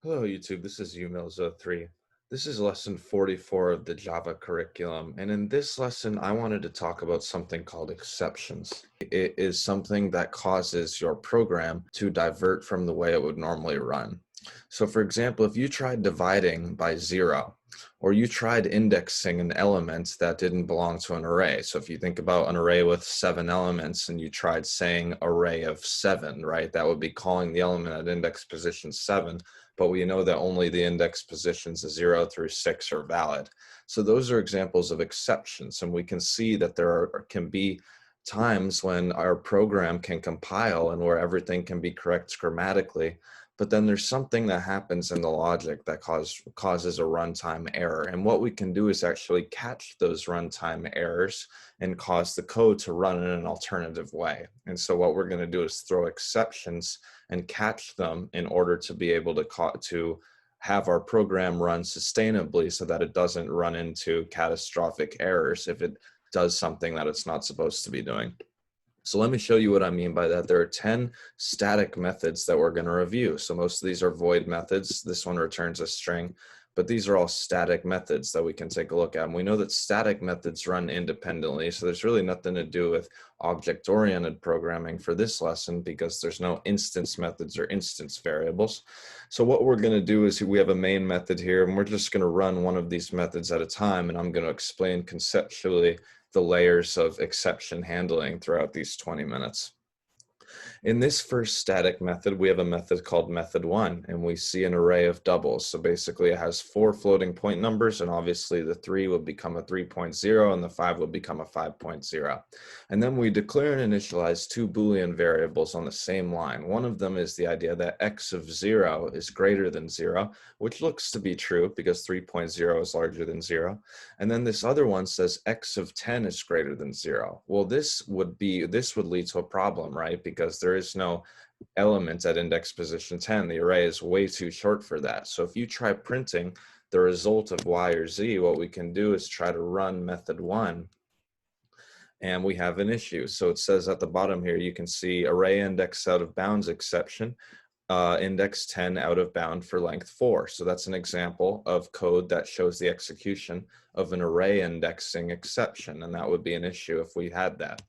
Hello, YouTube. This is UMILZO3. This is lesson 44 of the Java curriculum. And in this lesson, I wanted to talk about something called exceptions. It is something that causes your program to divert from the way it would normally run. So for example, if you tried dividing by 0, or you tried indexing an element that didn't belong to an array. So if you think about an array with 7 elements and you tried saying array of 7, right, that would be calling the element at index position 7. But we know that only the index positions 0 through 6 are valid. So those are examples of exceptions, and we can see that can be times when our program can compile and where everything can be correct grammatically, but then there's something that happens in the logic that causes a runtime error. And what we can do is actually catch those runtime errors and cause the code to run in an alternative way. And so what we're going to do is throw exceptions and catch them in order to be able to have our program run sustainably so that it doesn't run into catastrophic errors if it does something that it's not supposed to be doing. So let me show you what I mean by that. There are 10 static methods that we're going to review. So most of these are void methods. This one returns a string, but these are all static methods that we can take a look at. And we know that static methods run independently, so there's really nothing to do with object-oriented programming for this lesson because there's no instance methods or instance variables. So what we're going to do is we have a main method here, and we're just going to run one of these methods at a time, and I'm going to explain conceptually the layers of exception handling throughout these 20 minutes. In this first static method, we have a method called methodOne, and we see an array of doubles. So basically it has 4 floating point numbers, and obviously the 3 will become a 3.0 and the 5 will become a 5.0. And then we declare and initialize 2 Boolean variables on the same line. One of them is the idea that x of 0 is greater than 0, which looks to be true because 3.0 is larger than 0. And then this other one says x of 10 is greater than 0. Well, this would lead to a problem, right? Because there is no element at index position 10. The array is way too short for that. So if you try printing the result of y or z, what we can do is try to run methodOne, and we have an issue. So it says at the bottom here, you can see array index out of bounds exception, index 10 out of bound for length 4. So that's an example of code that shows the execution of an array indexing exception, and that would be an issue if we had that.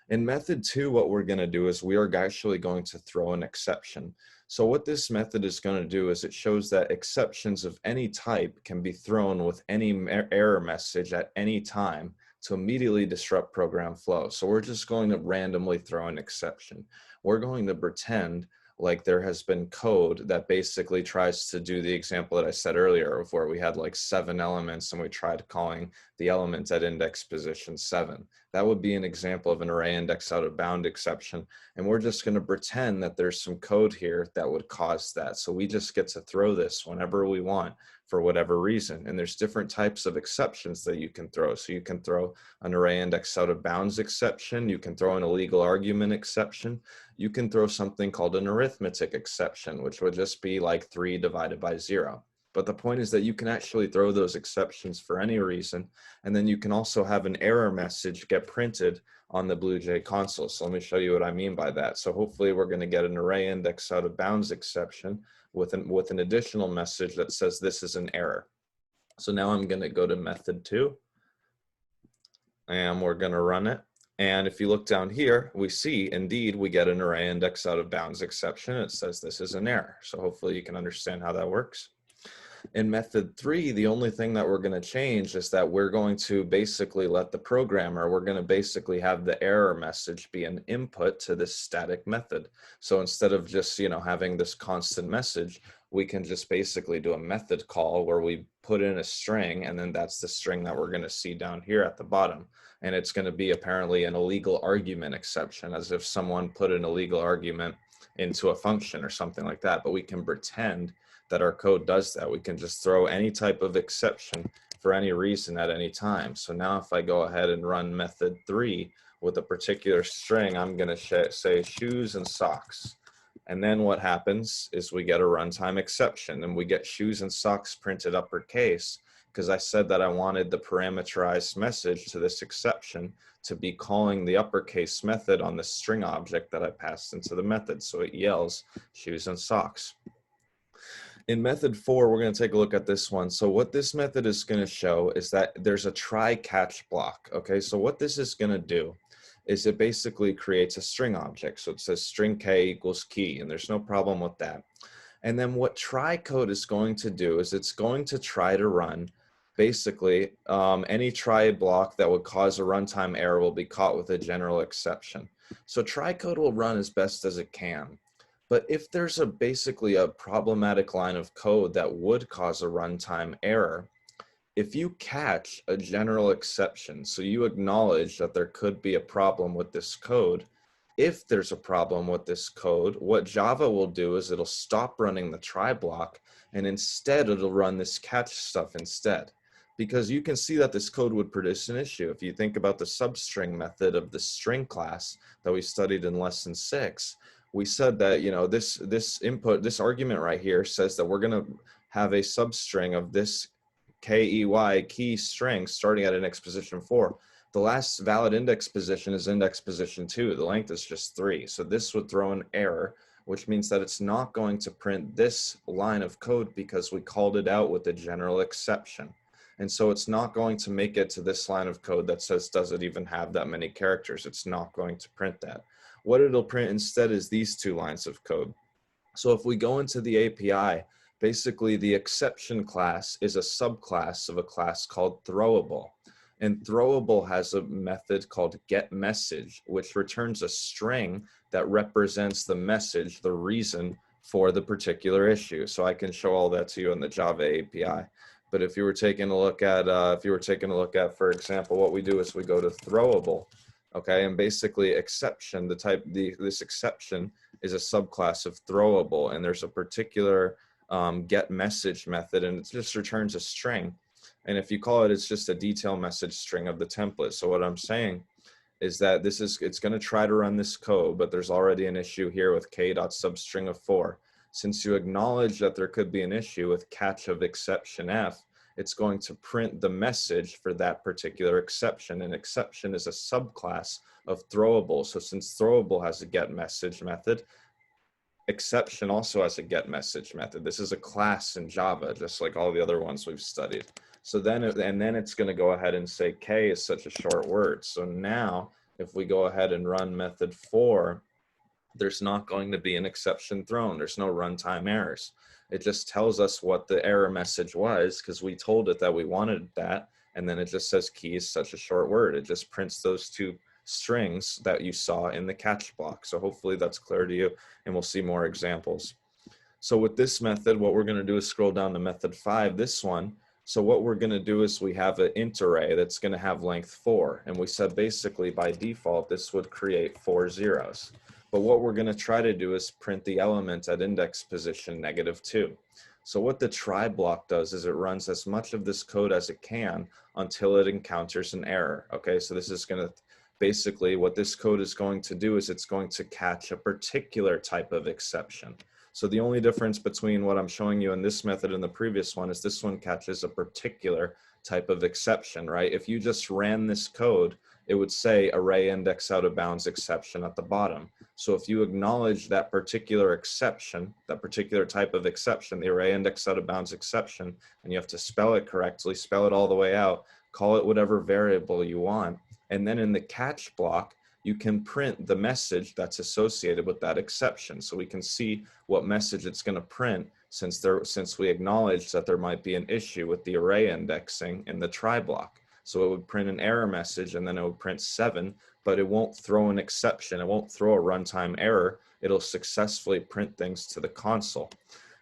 In method 2, what we're going to do is we are actually going to throw an exception. So what this method is going to do is it shows that exceptions of any type can be thrown with any error message at any time to immediately disrupt program flow. So we're just going to randomly throw an exception. We're going to pretend like there has been code that basically tries to do the example that I said earlier of where we had like 7 elements and we tried calling the elements at index position 7. That would be an example of an array index out of bound exception. And we're just going to pretend that there's some code here that would cause that. So we just get to throw this whenever we want for whatever reason. And there's different types of exceptions that you can throw. So you can throw an array index out of bounds exception. You can throw an illegal argument exception. You can throw something called an arithmetic exception, which would just be like 3 divided by 0. But the point is that you can actually throw those exceptions for any reason. And then you can also have an error message get printed on the BlueJ console. So let me show you what I mean by that. So hopefully we're going to get an array index out of bounds exception with an additional message that says this is an error. So now I'm going to go to method 2 and we're going to run it. And if you look down here, we see indeed we get an array index out of bounds exception. It says this is an error. So hopefully you can understand how that works. In method 3, the only thing that we're going to change is that we're going to basically let the programmer, we're going to basically have the error message be an input to this static method. So instead of just, having this constant message, we can just basically do a method call where we put in a string, and then that's the string that we're going to see down here at the bottom. And it's going to be apparently an illegal argument exception, as if someone put an illegal argument into a function or something like that. But we can pretend that our code does that. We can just throw any type of exception for any reason at any time. So now if I go ahead and run method 3 with a particular string, I'm going to say shoes and socks. And then what happens is we get a runtime exception, and we get shoes and socks printed uppercase because I said that I wanted the parameterized message to this exception to be calling the uppercase method on the string object that I passed into the method. So it yells shoes and socks. In methodFour, we're going to take a look at this one. So what this method is going to show is that there's a try catch block. Okay, so what this is going to do is it basically creates a string object. So it says string k equals key, and there's no problem with that. And then what try code is going to do is it's going to try to run basically any try block that would cause a runtime error will be caught with a general exception. So try code will run as best as it can. But if there's basically a problematic line of code that would cause a runtime error, if you catch a general exception, so you acknowledge that there could be a problem with this code, if there's a problem with this code, what Java will do is it'll stop running the try block, and instead it'll run this catch stuff instead. Because you can see that this code would produce an issue. If you think about the substring method of the string class that we studied in lesson 6, we said that, you know, this argument right here says that we're going to have a substring of this key string starting at index position 4. The last valid index position is index position 2. The length is just 3. So this would throw an error, which means that it's not going to print this line of code because we called it out with a general exception. And so it's not going to make it to this line of code that says, does it even have that many characters? It's not going to print that. What it'll print instead is these 2 lines of code. So if we go into the API, basically the exception class is a subclass of a class called throwable. And throwable has a method called getMessage, which returns a string that represents the message, the reason for the particular issue. So I can show all that to you in the Java API. But if you were taking a look at, for example, what we do is we go to throwable, okay, and basically exception, this exception is a subclass of throwable, and there's a particular getMessage method, and it just returns a string. And if you call it, it's just a detail message string of the template. So what I'm saying is that it's going to try to run this code, but there's already an issue here with k.substring of 4. Since you acknowledge that there could be an issue with catch of exception f, it's going to print the message for that particular exception. And exception is a subclass of throwable. So since throwable has a getMessage method, exception also has a getMessage method. This is a class in Java, just like all the other ones we've studied. So then it's going to go ahead and say k is such a short word. So now if we go ahead and run methodFour, there's not going to be an exception thrown. There's no runtime errors. It just tells us what the error message was because we told it that we wanted that. And then it just says key is such a short word. It just prints those 2 strings that you saw in the catch block. So hopefully that's clear to you, and we'll see more examples. So with this method, what we're going to do is scroll down to methodFive, this one. So what we're going to do is we have an int array that's going to have length 4. And we said basically by default, this would create 4 zeros. But what we're going to try to do is print the element at index position -2. So what the try block does is it runs as much of this code as it can until it encounters an error. Okay, so this is going to basically what this code is going to do is it's going to catch a particular type of exception. So the only difference between what I'm showing you in this method and the previous one is this one catches a particular type of exception, right? If you just ran this code, it would say array index out of bounds exception at the bottom. So if you acknowledge that particular exception, that particular type of exception, the array index out of bounds exception, and you have to spell it correctly, spell it all the way out, call it whatever variable you want. And then in the catch block, you can print the message that's associated with that exception. So we can see what message it's going to print since we acknowledge that there might be an issue with the array indexing in the try block. So it would print an error message and then it would print 7, but it won't throw an exception. It won't throw a runtime error. It'll successfully print things to the console.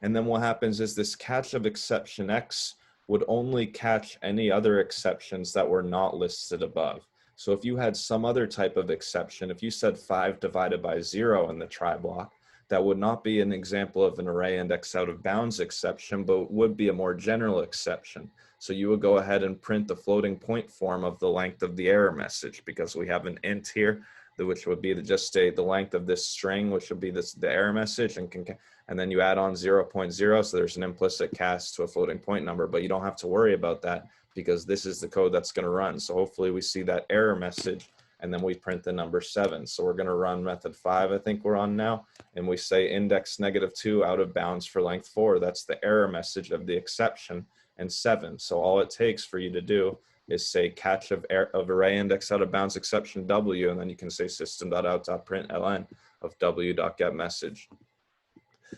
And then what happens is this catch of exception X would only catch any other exceptions that were not listed above. So if you had some other type of exception, if you said 5 divided by 0 in the try block, that would not be an example of an array index out of bounds exception, but would be a more general exception. So you would go ahead and print the floating point form of the length of the error message because we have an int here, which would be the length of this string, which would be the error message, and then you add on 0.0, so there's an implicit cast to a floating point number, but you don't have to worry about that because this is the code that's going to run. So hopefully we see that error message and then we print the number 7. So we're going to run methodFive, I think we're on now, and we say index -2 out of bounds for length 4. That's the error message of the exception, and 7. So all it takes for you to do is say catch of array index out of bounds exception W, and then you can say system.out.println of w.getMessage.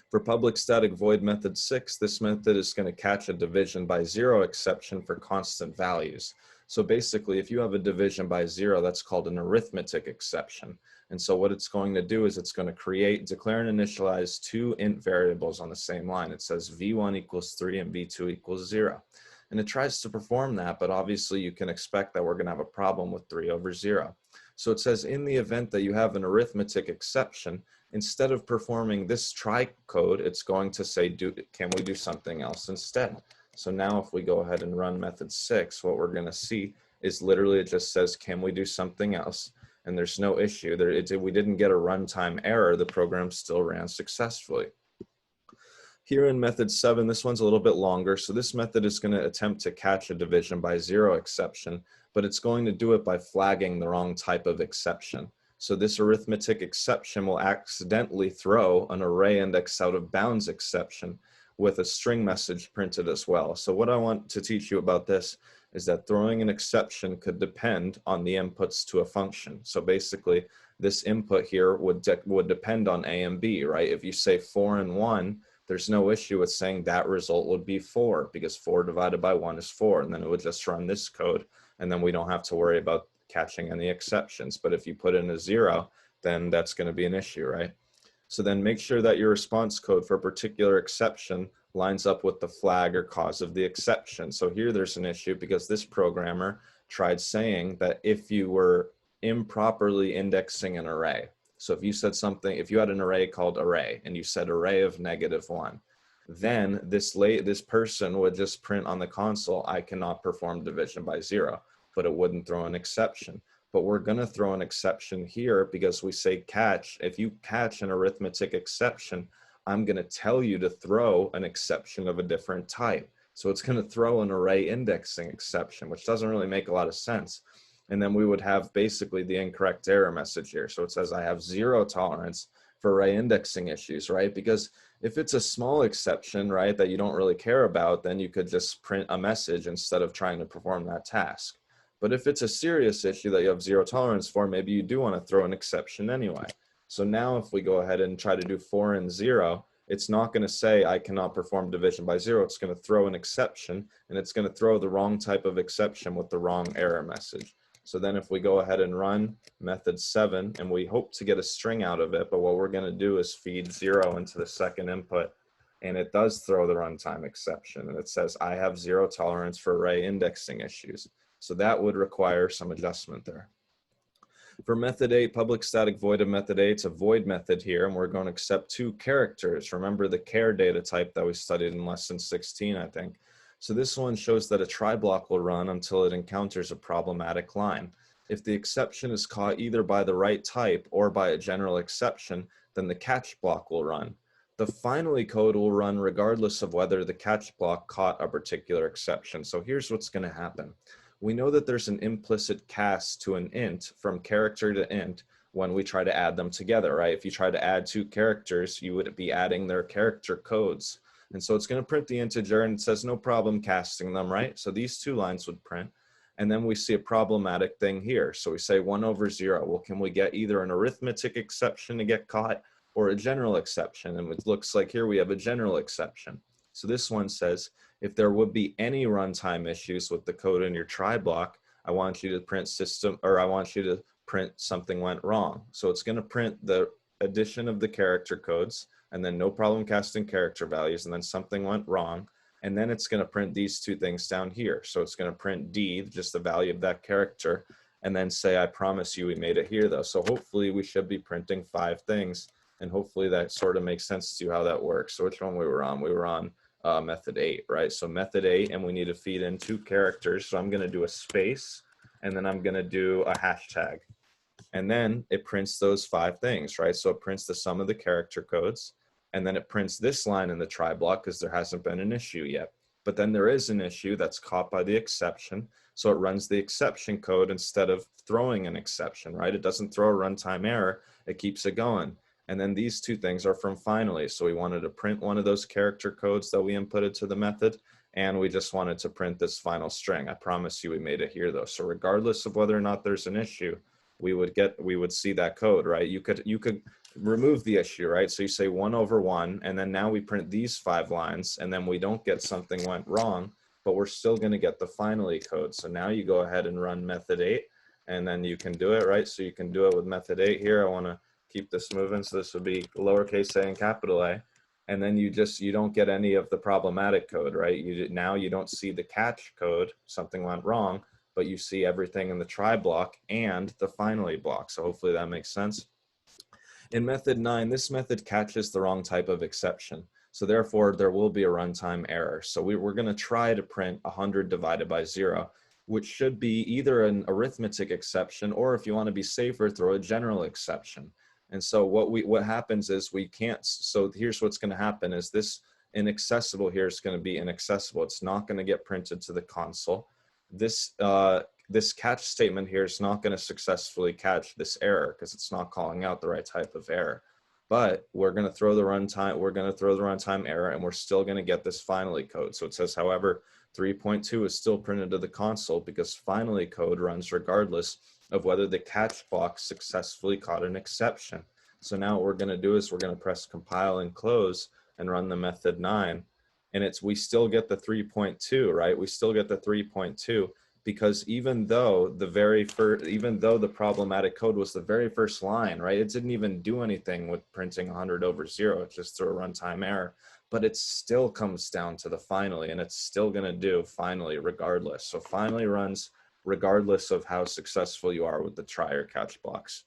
For public static void method 6, this method is going to catch a DivisionByZero exception for constant values. So basically, if you have a DivisionByZero, that's called an arithmetic exception. And so what it's going to do is it's going to declare and initialize two int variables on the same line. It says v1 equals 3 and v2 equals 0. And it tries to perform that, but obviously you can expect that we're going to have a problem with 3 over 0. So it says in the event that you have an arithmetic exception, instead of performing this try code, it's going to say, can we do something else instead? So now if we go ahead and run methodSix, what we're going to see is literally it just says, can we do something else? And there's no issue. We didn't get a runtime error. The program still ran successfully. Here in method 7, this one's a little bit longer. So this method is going to attempt to catch a DivisionByZero exception, but it's going to do it by flagging the wrong type of exception. So this arithmetic exception will accidentally throw an array index out of bounds exception with a string message printed as well. So what I want to teach you about this is that throwing an exception could depend on the inputs to a function. So basically, this input here would depend on A and B, right? If you say 4 and 1, there's no issue with saying that result would be 4 because 4 divided by 1 is 4, and then it would just run this code, and then we don't have to worry about catching any exceptions. But if you put in a 0, then that's going to be an issue, right? So then make sure that your response code for a particular exception lines up with the flag or cause of the exception. So here there's an issue because this programmer tried saying that if you were improperly indexing an array, so if you said something, if you had an array called array and you said array of -1, then this person would just print on the console, I cannot perform DivisionByZero, but it wouldn't throw an exception. But we're going to throw an exception here because we say catch. If you catch an arithmetic exception, I'm going to tell you to throw an exception of a different type. So it's going to throw an array indexing exception, which doesn't really make a lot of sense. And then we would have basically the incorrect error message here. So it says I have 0 tolerance for array indexing issues, right? Because if it's a small exception, right, that you don't really care about, then you could just print a message instead of trying to perform that task. But if it's a serious issue that you have 0 tolerance for, maybe you do want to throw an exception anyway. So now if we go ahead and try to do 4 and 0, it's not going to say I cannot perform DivisionByZero. It's going to throw an exception, and it's going to throw the wrong type of exception with the wrong error message. So then if we go ahead and run methodSeven, and we hope to get a string out of it, but what we're going to do is feed 0 into the second input, and it does throw the runtime exception, and it says I have 0 tolerance for array indexing issues. So that would require some adjustment there. For methodEight, public static void of methodEight, it's a void method here, and we're going to accept 2 characters. Remember the char data type that we studied in lesson 16, I think. So this one shows that a try block will run until it encounters a problematic line. If the exception is caught either by the right type or by a general exception, then the catch block will run. The finally code will run regardless of whether the catch block caught a particular exception. So here's what's going to happen. We know that there's an implicit cast to an int from character to int when we try to add them together, right? If you try to add 2 characters, you would be adding their character codes. And so it's going to print the integer, and it says no problem casting them, right? So these 2 lines would print. And then we see a problematic thing here. So we say 1 over 0. Well, can we get either an arithmetic exception to get caught or a general exception? And it looks like here we have a general exception. So this one says, if there would be any runtime issues with the code in your try block, I want you to print system, or I want you to print something went wrong. So it's going to print the addition of the character codes, and then no problem casting character values, and then something went wrong. And then it's going to print these 2 things down here. So it's going to print D, just the value of that character, and then say, I promise you we made it here though. So hopefully we should be printing 5 things, and hopefully that sort of makes sense to you how that works. So which one we were on? We were on methodEight, right? So methodEight, and we need to feed in 2 characters. So I'm going to do a space, and then I'm going to do a hashtag. And then it prints those 5 things, right? So it prints the sum of the character codes, and then it prints this line in the try block because there hasn't been an issue yet. but then there is an issue that's caught by the exception. So it runs the exception code instead of throwing an exception, right? It doesn't throw a runtime error, it keeps it going. And then these two things are from finally. So we wanted to print one of those character codes that we inputted to the method, and we just wanted to print this final string. I promise you we made it here though. So regardless of whether or not there's an issue, we would see that code, right? You could remove the issue, right? So you say 1/1, and then now we print these 5 lines, and then we don't get something went wrong, but we're still going to get the finally code. So now you go ahead and run methodEight, and then you can do it, right? So you can do it with methodEight here. I want to keep this moving, so this would be lowercase a and capital A. And then you don't get any of the problematic code, right? Now you don't see the catch code, something went wrong, but you see everything in the try block and the finally block. So hopefully that makes sense. In methodNine, this method catches the wrong type of exception. So therefore, there will be a runtime error. So we're going to try to print 100 divided by 0, which should be either an arithmetic exception, or if you want to be safer, throw a general exception. And so what happens is we can't. So here's what's going to happen is this inaccessible here is going to be inaccessible. It's not going to get printed to the console. This catch statement here is not going to successfully catch this error because it's not calling out the right type of error. But we're going to throw the runtime error, and we're still going to get this finally code. So it says, however, 3.2 is still printed to the console because finally code runs regardless of whether the catch block successfully caught an exception. So now what we're going to do is we're going to press compile and close and run the methodNine, and we still get the 3.2, right? We still get the 3.2 because even though the problematic code was the very first line, right? It didn't even do anything with printing 100/0. It just threw a runtime error, but it still comes down to the finally, and it's still going to do finally regardless. So finally runs regardless of how successful you are with the try or catch blocks.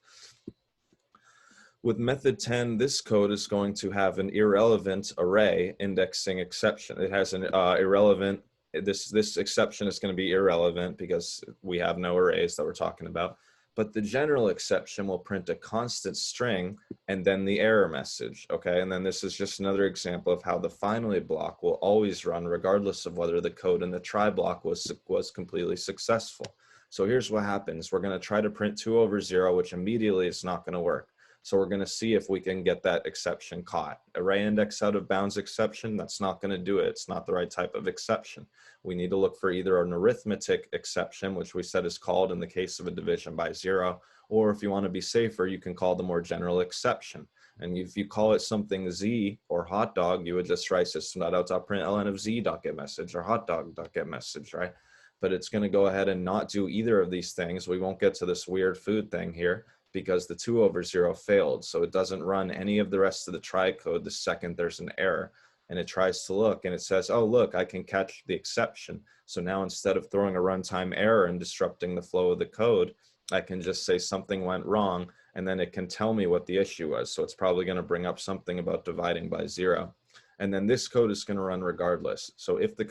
With methodTen, this code is going to have an irrelevant array indexing exception. It has an irrelevant, this exception is going to be irrelevant because we have no arrays that we're talking about. But the general exception will print a constant string and then the error message, okay? And then this is just another example of how the finally block will always run regardless of whether the code in the try block was completely successful. So here's what happens. We're going to try to print 2/0, which immediately is not going to work. So we're going to see if we can get that exception caught. Array index out of bounds exception, that's not going to do it. It's not the right type of exception. We need to look for either an arithmetic exception, which we said is called in the case of a DivisionByZero, or if you want to be safer, you can call the more general exception. And if you call it something Z or hot dog, you would just write system.out.println of Z.getMessage or hotdog.getMessage, right? But it's going to go ahead and not do either of these things. We won't get to this weird food thing here, because the 2/0 failed. So it doesn't run any of the rest of the try code the second there's an error. And it tries to look and it says, oh, look, I can catch the exception. So now instead of throwing a runtime error and disrupting the flow of the code, I can just say something went wrong, and then it can tell me what the issue was. So it's probably going to bring up something about dividing by 0. And then this code is going to run regardless. So if the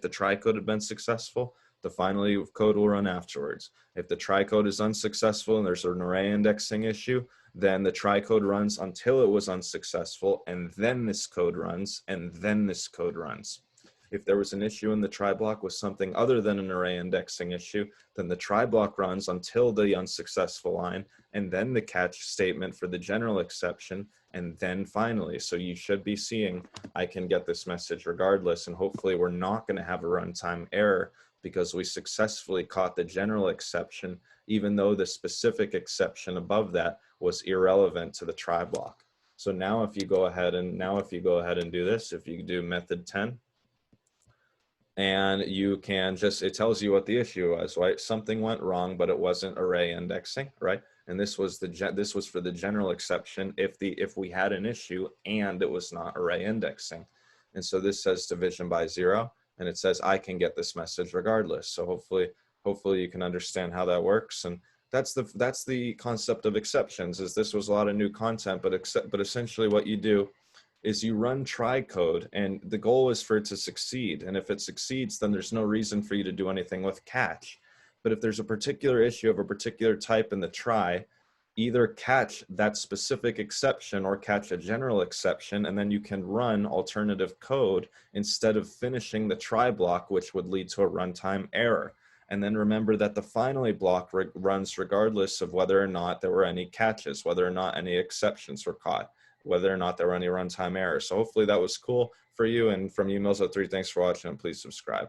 try code had been successful, the finally code will run afterwards. If the try code is unsuccessful and there's an array indexing issue, then the try code runs until it was unsuccessful, and then this code runs, and then this code runs. If there was an issue in the try block with something other than an array indexing issue, then the try block runs until the unsuccessful line, and then the catch statement for the general exception, and then finally. So you should be seeing, I can get this message regardless, and hopefully we're not going to have a runtime error because we successfully caught the general exception, even though the specific exception above that was irrelevant to the try block. So now if you go ahead and do this, if you do methodTen, and you can just, it tells you what the issue was, right? Something went wrong, but it wasn't array indexing, right? And this was for the general exception if we had an issue and it was not array indexing. And so this says DivisionByZero, and it says I can get this message regardless. So hopefully you can understand how that works. And that's the concept of exceptions. Is this was a lot of new content, but essentially what you do is you run try code, and the goal is for it to succeed. And if it succeeds, then there's no reason for you to do anything with catch. But if there's a particular issue of a particular type in the try, either catch that specific exception or catch a general exception, and then you can run alternative code instead of finishing the try block, which would lead to a runtime error. And then remember that the finally block runs regardless of whether or not there were any catches, whether or not any exceptions were caught, whether or not there were any runtime errors. So hopefully that was cool for you. And from you, methodThree, thanks for watching, and please subscribe.